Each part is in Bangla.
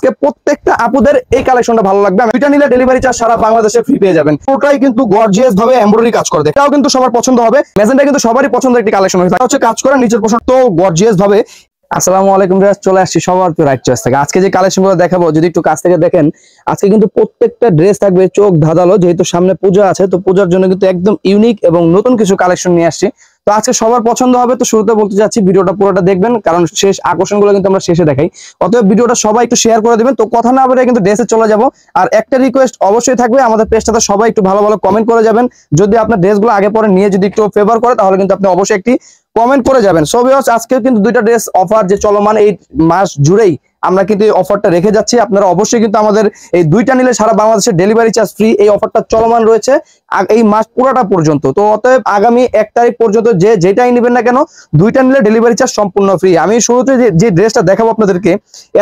আজকে প্রত্যেকটা আপুদের এই কালেকশনটা ভালো লাগবে। দুইটা নিলে ডেলিভারি চার্জ সারা বাংলাদেশে ফ্রি পেয়ে যাবেন। পুরোটাই কিন্তু গর্জিয়াস ভাবে এমব্রয়ডারি কাজ করে, এটাও কিন্তু সবার পছন্দ হবে। মেজেন্টা কিন্তু সবারই পছন্দের একটি কালেকশন হচ্ছে কাজ করা নিচের পোশাক তো গর্জিয়াস ভাবে। আসসালামু আলাইকুম ভিউয়ার্স, চলে আসছি সবার প্রিয় রাইট চয়েস থেকে। আজকে যে কালেকশনগুলো দেখাবো যদি একটু কাছ থেকে দেখেন, আজকে কিন্তু প্রত্যেকটা ড্রেস থাকবে চোখ ধাঁধালো। যেহেতু সামনে পূজা আছে, তো পূজার জন্য কিন্তু একদম ইউনিক এবং নতুন কিছু কালেকশন নিয়ে আসছি। তো আজকে সবার পছন্দ হবে। তো শুরুতে বলতে যাচ্ছি ভিডিওটা পুরোটা দেখবেন, কারণ শেষ আকর্ষণগুলো কিন্তু আমরা শেষে দেখাই। অতএব ভিডিওটা সবাই একটু শেয়ার করে দিবেন। তো কথা না বলে কিন্তু ড্রেসে চলে যাব। আর একটা রিকোয়েস্ট অবশ্যই থাকবে, আমাদের পেজটাতে সবাই একটু ভালো ভালো কমেন্ট করে যাবেন। যদি আপনার ড্রেসগুলো আগে পরে নিয়ে যদি একটু ফেভার করে, তাহলে কিন্তু আপনি অবশ্যই একটি কমেন্ট করে যাবেন। সো ভিউয়ার্স, আজকে কিন্তু দুইটা ড্রেস অফার যে চলমান এই মাস জুড়েই আমরা কিন্তু এই অফারটা রেখে যাচ্ছি। আপনারা অবশ্যই কিন্তু আমাদের এই দুইটা নিলে সারা বাংলাদেশে ডেলিভারি চার্জ ফ্রি, এই অফারটা চলমান রয়েছে এই মাস পুরোটা পর্যন্ত। তো অতএব আগামী 1 তারিখ পর্যন্ত যে যেটাই নেবেন না কেন, দুইটা নিলে ডেলিভারি চার্জ সম্পূর্ণ ফ্রি। আমি শুরুতে যে ড্রেসটা দেখাবো আপনাদেরকে,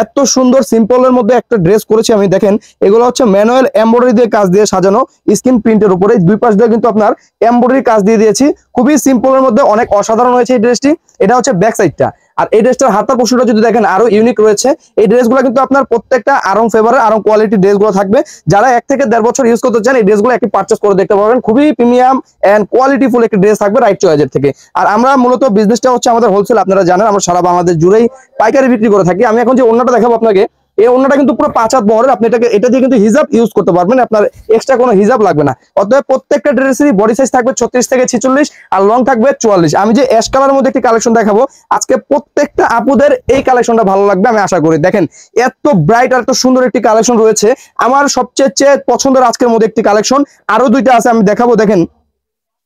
এত সুন্দর সিম্পলের মধ্যে একটা ড্রেস করেছি আমি। দেখেন, এগুলো হচ্ছে ম্যানুয়াল এমব্রয়ডারি দিয়ে কাজ দিয়ে সাজানো, স্ক্রিন প্রিন্টের উপরে দুই পাশ দিয়ে কিন্তু আপনার এমব্রয়ডারি কাজ দিয়ে দিয়েছি। খুবই সিম্পলের মধ্যে অনেক অসাধারণ হয়েছে এই ড্রেসটি। এটা হচ্ছে ব্যাক সাইডটা। আর এই ড্রেসটার হাতার পোর্শনটা যদি দেখেন, আরো ইউনিক রয়েছে। এই ড্রেসগুলো কিন্তু আপনার প্রত্যেকটা আরং ফেভারের আরং কোয়ালিটি ড্রেসগুলো থাকবে। যারা 1 থেকে 1.5 বছর ইউজ করতে চান, এই ড্রেসগুলো একটি পারচেজ করে দেখতে পারবেন। খুবই প্রিমিয়াম এন্ড কোয়ালিটিফুল একটি ড্রেস থাকবে রাইট চয়েজের থেকে। আর আমরা মূলত বিজনেসটা হচ্ছে আমাদের হোলসেল, আপনারা জানেন আমরা সারা বাংলাদেশ জুড়েই পাইকারি বিক্রি করে থাকি। আমি এখন যে ওন্নাটা দেখাবো আপনাকে, এই ওন্নাটা কিন্তু পুরো 5 হাত বহরের। আপনি এটা দিয়ে কিন্তু হিজাব ইউজ করতে পারবেন, আপনার এক্সট্রা কোনো হিজাব লাগবে না। অতএব প্রত্যেকটা ড্রেসেরই বডি সাইজ থাকবে 36 থেকে 46 আর লং থাকবে 44। আমি যে অ্যাশ কালারের মধ্যে একটি কালেকশন দেখাবো, আজকে প্রত্যেকটা আপুদের এই কালেকশনটা ভালো লাগবে আমি আশা করি। দেখেন, এত ব্রাইট আর এত সুন্দর একটি কালেকশন রয়েছে। আমার সবচেয়ে পছন্দের আজকের মধ্যে একটি কালেকশন, আরো দুইটা আছে আমি দেখাবো। দেখেন,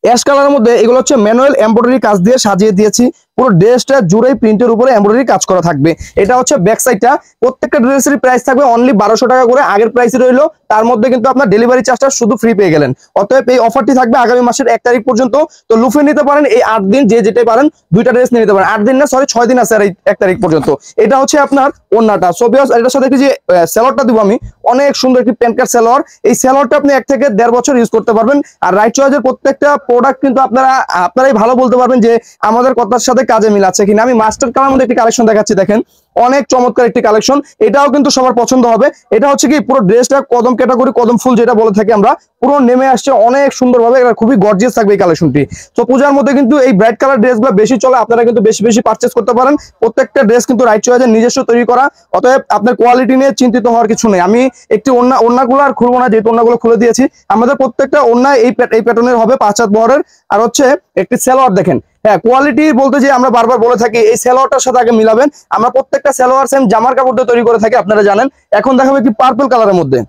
অ্যাশ কালারের মধ্যে এগুলো হচ্ছে ম্যানুয়াল এমব্রয়ডারি কাজ দিয়ে সাজিয়ে দিয়েছি। পুরো ড্রেসটা জুড়েই প্রিন্টের উপরে এমব্রয়ডারি কাজ করা থাকবে। এটা হচ্ছে ব্যাক সাইডটা। প্রত্যেকটা ড্রেসের প্রাইস থাকবে অনলি 1200 টাকা করে, আগের প্রাইসই রইলো। তার মধ্যে কিন্তু আপনার ডেলিভারি চার্জটা শুধু ফ্রি পেয়ে গেলেন। অতএব এই অফারটি থাকবে আগামী মাসের 1 তারিখ পর্যন্ত। তো লুফে নিতে পারেন এই 8 দিন, যে যেটাই পারেন দুইটা ড্রেস নিয়ে নিতে পারেন। 8 দিন না, সরি 6 দিন আছে আর এই 1 তারিখ পর্যন্ত। এটা হচ্ছে আপনার ওন্নাটা। সো ভিউয়ার্স, এটার সাথে একটি যে সেলরটা দিব আমি, অনেক সুন্দর একটি প্যান্ট কাট সেলর। এই সেলরটা আপনি 1 থেকে 1.5 বছর ইউজ করতে পারবেন। আর রাইট চয়েসের প্রত্যেকটা প্রোডাক্ট কিন্তু আপনারাই ভালো বলতে পারবেন যে আমাদের কথার সাথে কাজে মিল আছে কিনা। আমি মাস্টার কালার মধ্যে একটি কালেকশন দেখাচ্ছি। দেখেন, অনেক চমৎকার একটি কালেকশন, এটাও কিন্তু সবার পছন্দ হবে। এটা হচ্ছে কি পুরো ড্রেসটা কদম ক্যাটাগরি, কদম ফুল যেটা বলে থাকি আমরা, পুরো নেমে আসছে অনেক সুন্দরভাবে। খুবই গর্জিয়াস থাকবে এই কালেকশনটি। তো পূজার মধ্যে কিন্তু এই ব্রাইট কালার ড্রেসগুলো বেশি চলে, আপনারা কিন্তু বেশি বেশি পারচেজ করতে পারেন। প্রত্যেকটা ড্রেস কিন্তু রাইট চয়েসের নিজস্ব তৈরি করা। অতএব আপনার কোয়ালিটি নিয়ে চিন্তিত হওয়ার কিছু নেই। আমি একটি ওন্নাগুলো আর খুলবো না, যেহেতু ওন্নাগুলো খুলে দিয়েছি। আমাদের প্রত্যেকটা ওন্না এই প্যাটার্নের হবে, 5 হাত বহরের। আর হচ্ছে একটি সালোয়ার দেখেন, হ্যাঁ কোয়ালিটি বলতে যে আমরা বারবার বলে থাকি এই সালোয়ারটার সাথে আগে মিলাবেন। আমরা প্রত্যেকটা সালোয়ার সেম জামার কাপড় দিয়ে তৈরি করে থাকি, আপনারা জানেন। এখন দেখাবো একটি পার্পল কালারের মধ্যে।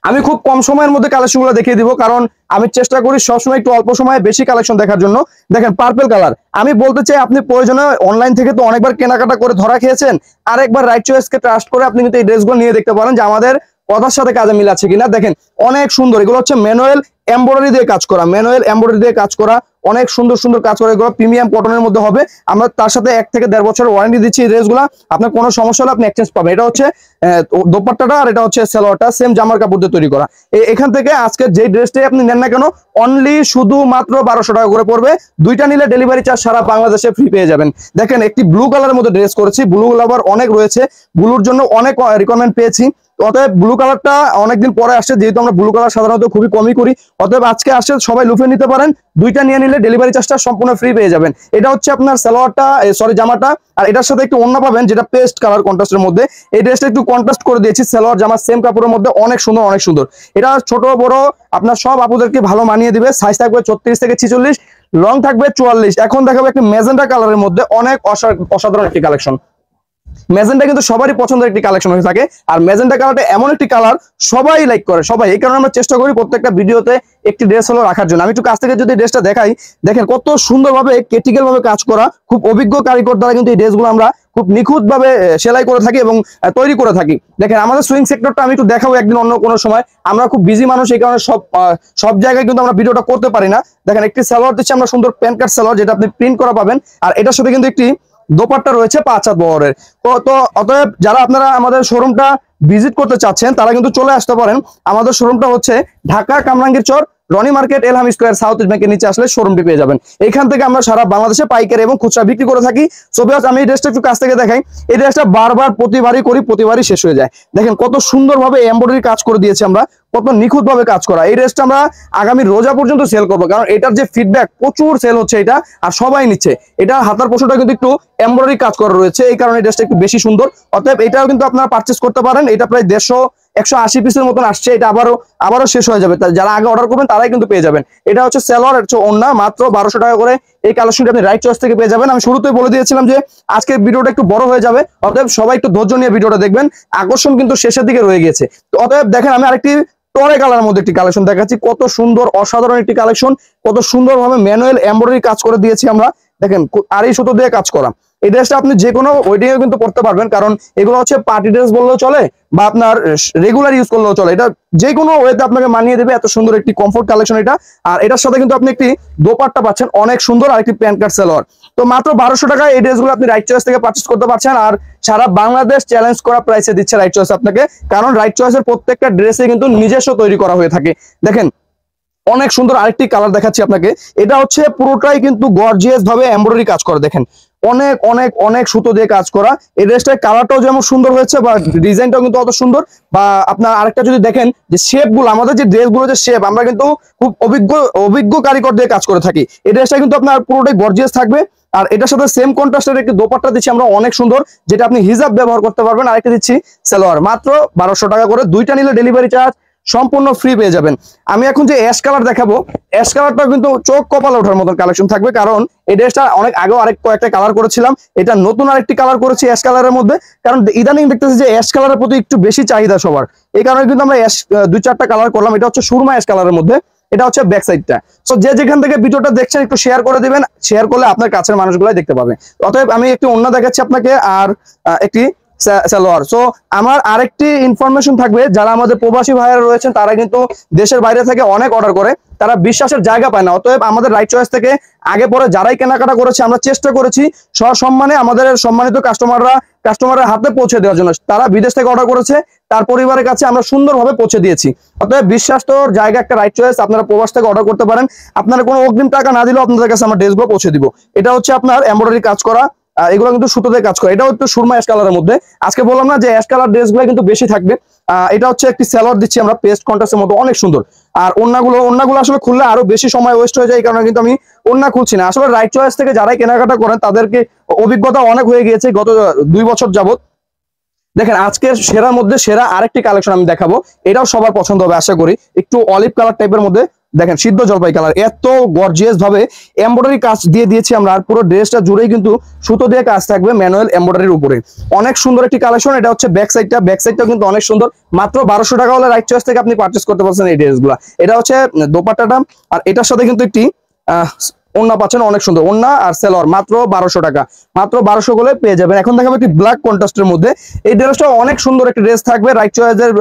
আমি খুব কম সময়ের মধ্যে কালেকশনগুলো দেখিয়ে দিব, কারণ আমি চেষ্টা করি সবসময় একটু অল্প সময়ে বেশি কালেকশন দেখার জন্য। দেখেন, পার্পল কালার। আমি বলতে চাই, আপনি প্রয়োজনে অনলাইন থেকে তো অনেকবার কেনাকাটা করে ধরা খেয়েছেন, আরেকবার রাইট চয়েসকে ট্রাস্ট করে আপনি কিন্তু এই ড্রেসগুলো নিয়ে দেখতে পারেন যে আমাদের কথার সাথে কাজে মিল আছে কিনা। দেখেন, অনেক সুন্দর। এগুলো হচ্ছে ম্যানুয়াল এমব্রয়ডারি দিয়ে কাজ করা, ম্যানুয়াল এমব্রয়ডারি দিয়ে কাজ করা, অনেক সুন্দর সুন্দর কাজ করে। এগুলো প্রিমিয়াম কটনের মধ্যে হবে। আমরা তার সাথে 1 থেকে 1.5 বছরের ওয়ারেন্টি দিচ্ছি এই ড্রেসগুলো। আপনার কোনো সমস্যা হলে আপনি এক্সচেঞ্জ পাবেন। এটা হচ্ছে দোপাট্টাটা, আর এটা হচ্ছে সালোয়ারটা সেম জামার কাপড় দিয়ে তৈরি করা। এখান থেকে আজকে যে ড্রেসটাই আপনি নেন না কেন, অনলি শুধুমাত্র 1200 টাকা করে পড়বে। দুইটা নিলে ডেলিভারি চার্জ সারা বাংলাদেশে ফ্রি পেয়ে যাবেন। দেখেন, একটি ব্লু কালারের মধ্যে ড্রেস করেছি। ব্লু লাভার অনেক রয়েছে, ব্লুর জন্য অনেক রিকমেন্ড পেয়েছি। অতএব ব্লু কালারটা অনেকদিন পরে আসছে, যেহেতু আমরা ব্লু কালার সাধারণত খুবই কমই করি। অতএব আজকে আসছে, সবাই লুফে নিতে পারেন। দুইটা নিয়ে নিলে ডেলিভারি চার্জটা সম্পূর্ণ ফ্রি পেয়ে যাবেন। এটা হচ্ছে আপনার সালোয়ারটা, সরি জামাটা। আর এটার সাথে একটু ওন্না পাবেন যেটা পেস্ট কালার কন্ট্রাস্টের মধ্যে। এই ড্রেসটা একটু কন্ট্রাস্ট করে দিয়েছি, সালোয়ার জামা সেম কাপড়ের মধ্যে, অনেক সুন্দর অনেক সুন্দর। এটা ছোট বড় আপনার সব আপুদেরকে ভালো মানিয়ে দিবে। সাইজ থাকবে 34 থেকে 46, লং থাকবে 44। এখন দেখাবো একটা ম্যাজেন্টা কালারের মধ্যে অনেক অসাধারণ একটি কালেকশন। ম্যাজেন্টা কিন্তু সবারই পছন্দের একটি কালেকশন হয়ে থাকে। আর ম্যাজেন্টা কালারটা এমন একটি কালার সবাই লাইক করে, সবাই। এই কারণে আমরা চেষ্টা করি প্রত্যেকটা ভিডিওতে একটি ড্রেস হলো রাখার জন্য। আমি একটু কাছ থেকে যদি ড্রেসটা দেখাই, দেখেন কত সুন্দরভাবে ক্রিটিক্যাল ভাবে কাজ করা, খুব অভিজ্ঞ কারিগর দ্বারা কিন্তু এই ড্রেসগুলো আমরা খুব নিখুঁত ভাবে সেলাই করে থাকি এবং তৈরি করে থাকি। দেখেন, আমাদের সুইং সেক্টরটা আমি একটু দেখাবো একদিন অন্য কোনো সময়। আমরা খুব বিজি মানুষ, এই কারণে সব জায়গায় কিন্তু আমরা ভিডিওটা করতে পারি না। দেখেন, একটি সালোয়ার দিচ্ছি আমরা, সুন্দর প্যান্ট কাট সালোয়ার, যেটা আপনি প্রিন্ট করা পাবেন। আর এটার সাথে কিন্তু একটি দোপাট্টা রয়েছে 5 হাত বহরের। তো অতএব যারা আপনারা আমাদের শোরুমটা ভিজিট করতে চাচ্ছেন, তারা কিন্তু চলে আসতে পারেন। আমাদের শোরুমটা হচ্ছে Dhaka Kamrangir Char Roni Market Elham Square South East ব্যাংকের নিচে আসলে শোরুমটি পেয়ে যাবেন। এখান থেকে আমরা সারা বাংলাদেশে পাইকারি এবং খুচরা বিক্রি করে থাকি। সো ভিউয়ার্স, আমি এই ড্রেসটা একটু কাছ থেকে দেখাই। এই ড্রেসটা বারবার প্রতিবারই করি, প্রতিবারই শেষ হয়ে যায়। দেখেন কত সুন্দরভাবে এমব্রয়ডারি কাজ করে দিয়েছি আমরা, কত নিখুঁত ভাবে কাজ করা। এই ড্রেসটা আমরা আগামী রোজা পর্যন্ত সেল করবো, কারণ এটার যে ফিডব্যাক প্রচুর সেল হচ্ছে এটা, আর সবাই নিচ্ছে। এটা হাতার পোশাকটা কিন্তু একটু এমব্রয়ডারি কাজ করা রয়েছে, এই কারণে এই ড্রেসটা একটু বেশি সুন্দর। অতএব এটাও কিন্তু আপনারা পারচেস করতে পারেন। এটা প্রায় 180 পিসের মতন আসছে। এটা আবারও শেষ হয়ে যাবে, যারা আগে অর্ডার করবেন তারাই কিন্তু পেয়ে যাবেন। এটা হচ্ছে সেলর, হচ্ছে ওন্না, মাত্র 1200 টাকা করে এই কালেকশনটি আপনি রাইট চয়েস থেকে পেয়ে যাবেন। আমি শুরুতেই বলে দিয়েছিলাম যে আজকের ভিডিওটা একটু বড় হয়ে যাবে, অতএব সবাই একটু ধৈর্য নিয়ে ভিডিওটা দেখবেন। আকর্ষণ কিন্তু শেষের দিকে রয়ে গেছে। তো অতএব দেখেন, আমি আরেকটি টরে কালার মধ্যে একটি কালেকশন দেখাচ্ছি। কত সুন্দর, অসাধারণ একটি কালেকশন, কত সুন্দরভাবে ম্যানুয়াল এমব্রয়ডারি কাজ করে দিয়েছি আমরা। দেখেন আড়াই সুতো দিয়ে কাজ করা। এই ড্রেসটা আপনি যে কোনো ওয়েডিং এ কিন্তু পড়তে পারবেন, কারণ এগুলো হচ্ছে পার্টি ড্রেস বললেও চলে বা আপনার রেগুলার ইউজ করলেও চলে। এটা যে কোনো ওয়েতে আপনাকে মানিয়ে দেবে, এত সুন্দর একটি কমফোর্ট কালেকশন এটা। আর এটার সাথে কিন্তু আপনি একটি দোপাট্টা পাচ্ছেন অনেক সুন্দর, আর একটি প্যান্ট কাট সালোয়ার। তো মাত্র 1200 টাকায় এই ড্রেসগুলো আপনি রাইট চয়েস থেকে পারচেজ করতে পারছেন। আর সারা বাংলাদেশ চ্যালেঞ্জ করা প্রাইসে দিচ্ছে রাইট চয়েস আপনাকে, কারণ রাইট চয়েসের প্রত্যেকটা ড্রেসে কিন্তু নিজস্ব তৈরি করা হয়ে থাকে। দেখেন অনেক সুন্দর আরেকটি কালার দেখাচ্ছি আপনাকে। এটা হচ্ছে পুরোটাই কিন্তু গর্জিয়াস ভাবে এমব্রয়ডারি কাজ করা। দেখেন অনেক অনেক অনেক সুতো দিয়ে কাজ করা। এই ড্রেসটার কালারটাও যেমন সুন্দর হয়েছে, বা ডিজাইনটাও কিন্তু অত সুন্দর। বা আপনার আরেকটা যদি দেখেন যে শেপ গুলো, আমাদের যে ড্রেসগুলো যে শেপ, আমরা কিন্তু খুব অভিজ্ঞ কারিগর দিয়ে কাজ করে থাকি। এই ড্রেসটা কিন্তু আপনার পুরোটাই গর্জিয়াস থাকবে। আর এটার সাথে সেম কন্ট্রাস্টের একটি দোপাট্টা দিচ্ছি আমরা অনেক সুন্দর, যেটা আপনি হিজাব ব্যবহার করতে পারবেন। আরেকটা দিচ্ছি সালোয়ার, মাত্র 1200 টাকা করে। দুইটা নিলে ডেলিভারি চার্জ সম্পূর্ণ ফ্রি পেয়ে যাবেন। আমি এখন যে অ্যাশ কালার দেখাবো, অ্যাশ কালারটা কিন্তু চোখ কপালে ওঠার মতো কালেকশন থাকবে, কারণ এই ড্রেসটা অনেক আগেও কয়েকটা কালার করেছিলাম। এটা নতুন আরেকটি কালার করেছি অ্যাশ কালারের মধ্যে, কারণ ইদানিং দেখতেছি যে অ্যাশ কালারের প্রতি একটু বেশি চাহিদা সবার। এই কারণে কিন্তু আমরা অ্যাশ 2-4টা কালার করলাম। এটা হচ্ছে সুরমা অ্যাশ কালারের মধ্যে, এটা হচ্ছে ব্যাক সাইডটা। সো যে যেখান থেকে ভিডিওটা দেখছেন একটু শেয়ার করে দিবেন, শেয়ার করলে আপনার কাছের মানুষগুলাই দেখতে পাবে। অতএব আমি একটি ওড়না দেখাচ্ছি আপনাকে, আর একটি সালোয়ার। সো আমার আরেকটি ইনফরমেশন থাকবে, যারা আমাদের প্রবাসী ভাইরা রয়েছেন তারা কিন্তু দেশের বাইরে থেকে অনেক অর্ডার করে, তারা বিশ্বাসের জায়গা পায় না। অতএব আমাদের রাইট চয়েস থেকে আগে পরে যারাই কেনাকাটা করেছে, আমরা চেষ্টা করেছি সসম্মানে আমাদের সম্মানিত কাস্টমারের হাতে পৌঁছে দেওয়ার জন্য। তারা বিদেশ থেকে অর্ডার করেছে, তার পরিবারের কাছে আমরা সুন্দরভাবে পৌঁছে দিয়েছি। অতএব বিশ্বাস তোর জায়গা একটা রাইট চয়েস, আপনারা প্রবাস থেকে অর্ডার করতে পারেন। আপনারা কোনো অগ্রিম টাকা না দিলেও আপনাদের কাছে আমরা ড্রেসগুলো পৌঁছে দিব। এটা হচ্ছে আপনার এমব্রয়ডারি কাজ করা, এগুলো কিন্তু সুতো দিয়ে কাজ করে। এটাও একটু সুরমা অ্যাশ কালারের মধ্যে। আজকে বললাম না যে অ্যাশ কালার ড্রেসগুলো কিন্তু বেশি থাকবে। এটা হচ্ছে একটি সালোয়ার দিচ্ছি আমরা পেস্ট কন্ট্রাস্টের মতো, অনেক সুন্দর। আর ওড়নাগুলো আসলে খুললে আরো বেশি সময় ওয়েস্ট হয়ে যায়, এই কারণে কিন্তু আমি ওড়না খুলছি না। আসলে রাইট চয়েস থেকে যারাই কেনাকাটা করেন তাদেরকে অভিজ্ঞতা অনেক হয়ে গিয়েছে গত 2 বছর যাবত। দেখেন আজকের সেরার মধ্যে সেরা আরেকটি কালেকশন আমি দেখাবো, এটাও সবার পছন্দ হবে আশা করি। একটু অলিভ কালার টাইপের মধ্যে, দেখেন সিদ্ধ জলপাই কালার, এত গর্জিয়াস ভাবে এমব্রয়ডারি কাজ দিয়ে দিয়েছি আমরা। আর পুরো ড্রেসটা জুড়েই কিন্তু সুতো দিয়ে কাজ থাকবে ম্যানুয়াল এমব্রয়ডারির উপরে। অনেক সুন্দর একটি কালেকশন। এটা হচ্ছে ব্যাক সাইডটা কিন্তু অনেক সুন্দর। মাত্র 1200 টাকা হলে রাইট চয়েস থেকে আপনি পারচেস করতে পারছেন এই ড্রেসগুলো। এটা হচ্ছে দোপাট্টাটা, আর এটার সাথে কিন্তু একটি ওড়না পাচ্ছেন অনেক সুন্দর, ওড়না আর সালোয়ার, মাত্র 1200 টাকা। মাত্র 1200 করে পেয়ে যাবেন। এখন দেখাবো একটি ব্ল্যাক কন্ট্রাস্টের মধ্যে। এই ড্রেসটা অনেক সুন্দর একটি ড্রেস থাকবে, রাইট চয়েসের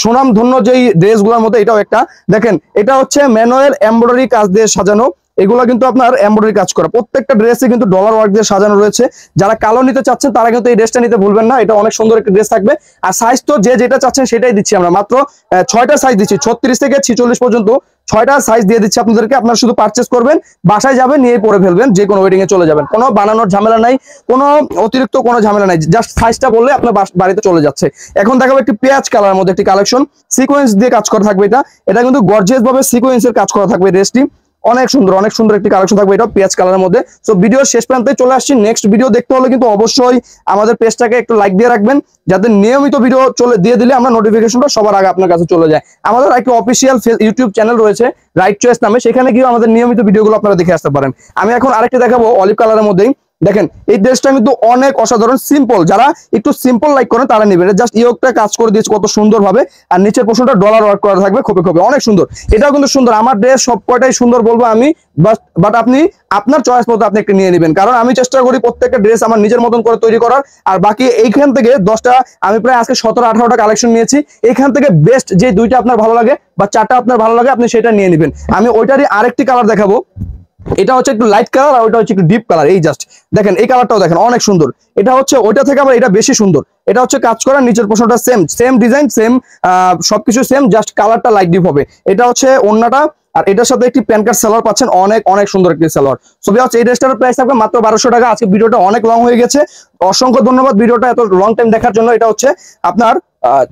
সুনাম ধন্য যেই ড্রেসগুলোর মধ্যে এটাও একটা। দেখেন এটা হচ্ছে ম্যানুয়াল এমব্রয়ডারি কাজ দিয়ে সাজানো। এগুলো কিন্তু আপনার এমব্রয়ডারি কাজ করা, প্রত্যেকটা ড্রেসে কিন্তু ডলার ওয়ার্ক দিয়ে সাজানো রয়েছে। যারা কালো নিতে চাচ্ছেন তারা কিন্তু এই ড্রেসটা নিতে ভুলবেন না, এটা অনেক সুন্দর একটা ড্রেস থাকবে। আর সাইজ তো যে যেটা চাচ্ছেন সেটাই দিচ্ছি আমরা। মাত্র 6টা সাইজ দিচ্ছি, 36 থেকে 46 পর্যন্ত 6টা সাইজ দিয়ে দিচ্ছি আপনাদেরকে। আপনারা শুধু পারচেস করবেন, বাসায় যাবেন, নিয়ে পরে ফেলবেন, যে কোনো ওয়েডিং এ চলে যাবেন। কোনো বানানোর ঝামেলা নাই, কোনো অতিরিক্ত কোনো ঝামেলা নাই, জাস্ট সাইজটা বললে আপনার বাড়িতে চলে যাচ্ছে। এখন দেখাবো একটি পেঁয়াজ কালার মধ্যে একটি কালেকশন, সিকোয়েন্স দিয়ে কাজ করা থাকবে। এটা কিন্তু গর্জিয়াস ভাবে সিকোয়েন্সের কাজ করা থাকবে ড্রেসটি। অনেক সুন্দর একটি কালেকশন থাকবে, এটা পেঁয়াজ কালারের মধ্যে। সো ভিডিও শেষ প্রান্তে চলে আসছি। নেক্সট ভিডিও দেখতে হলে কিন্তু অবশ্যই আমাদের পেজটাকে একটু লাইক দিয়ে রাখবেন, যাতে নিয়মিত ভিডিও দিয়ে দিলে আমরা নোটিফিকেশনটা সবার আগে আপনার কাছে চলে যায়। আমাদের একটা অফিসিয়াল ইউটিউব চ্যানেল রয়েছে রাইট চয়েস নামে, সেখানে গিয়ে আমাদের নিয়মিত ভিডিওগুলো আপনারা দেখে আসতে পারেন। আমি এখন আরেকটি দেখাবো অলিভ কালারের মধ্যেই। দেখেন এই ড্রেসটা কিন্তু অনেক অসাধারণ, সিম্পল। যারা একটু সিম্পল লাইক করেন তারা নেবেন। জাস্ট ইয়োগটা কাজ করে দিয়েছে কত সুন্দর ভাবে, আর নিচের পোর্শনটা ডলার ওয়ার্ক করা থাকবে খোপে খোপে, অনেক সুন্দর। এটাও কিন্তু সুন্দর। আমার ড্রেস সব কয়টাই সুন্দর বলবো আমি, বাট আপনি আপনার চয়েস মতো আপনি একটা নিয়ে নেবেন, কারণ আমি চেষ্টা করি প্রত্যেকটা ড্রেস আমার নিজের মতন করে তৈরি করার। আর বাকি এইখান থেকে 10টা, আমি প্রায় আজকে 17-18টা কালেকশন নিয়েছি। এখান থেকে বেস্ট যে 2টা আপনার ভালো লাগে বা 4টা আপনার ভালো লাগে, আপনি সেটা নিয়ে নেবেন। আমি ওইটারই আরেকটি কালার দেখাবো। এটা হচ্ছে একটু লাইট কালার, আর ওইটা হচ্ছে একটু ডিপ কালার। এই জাস্ট দেখেন এই কালারটাও দেখেন অনেক সুন্দর। এটা হচ্ছে ওইটা থেকে আবার এটা বেশি সুন্দর। এটা হচ্ছে কাজ করা, নিচের পোর্শনটা সেম ডিজাইন, সেম সবকিছু সেম, জাস্ট কালারটা লাইট ডিপ হবে। এটা হচ্ছে ওড়নাটা, আর এটার সাথে একটি প্যান কার্ড সালোয়ার পাচ্ছেন, অনেক অনেক সুন্দর একটি সালোয়ার। সো ভিউয়ার্স, এই ড্রেসটার প্রাইস থাকবে মাত্র 1200 টাকা। আজকে ভিডিওটা অনেক লং হয়ে গেছে, অসংখ্য ধন্যবাদ ভিডিওটা এত লং টাইম দেখার জন্য। এটা হচ্ছে আপনার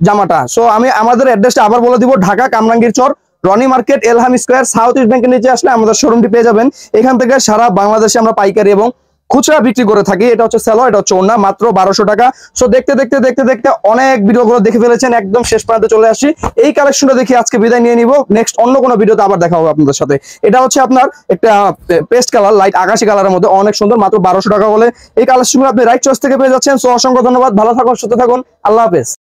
জামাটা। সো আমি আমাদের অ্যাড্রেসটা আবার বলে দিব, Dhaka Kamrangir Char, Roni Market, Elham Square, South East ব্যাংকের নিচে আসলে আমাদের শোরুমটি পেয়ে যাবেন। এখান থেকে সারা বাংলাদেশে আমরা পাইকারি এবং খুচরা বিক্রি করে থাকি। এটা হচ্ছে সেলো, এটা হচ্ছে ওড়না, মাত্র 1200 টাকা। সো দেখতে দেখতে দেখতে দেখতে অনেক ভিডিওগুলো দেখে ফেলেছেন, একদম শেষ পর্যন্ত চলে আসি। এই কালেকশনটা দেখে আজকে বিদায় নিয়ে নিব, নেক্সট অন্য কোনো ভিডিওতে আবার দেখা হবে আপনাদের সাথে। এটা হচ্ছে আপনার একটা পেস্ট কালার, লাইট আকাশি কালারের মধ্যে, অনেক সুন্দর, মাত্র 1200 টাকা হলে এই কালেকশনগুলো আপনি রাইট চয়েস থেকে পেয়ে যাচ্ছেন। সো অসংখ্য ধন্যবাদ, ভালো থাকুন, সুস্থ থাকুন, আল্লাহ হাফেজ।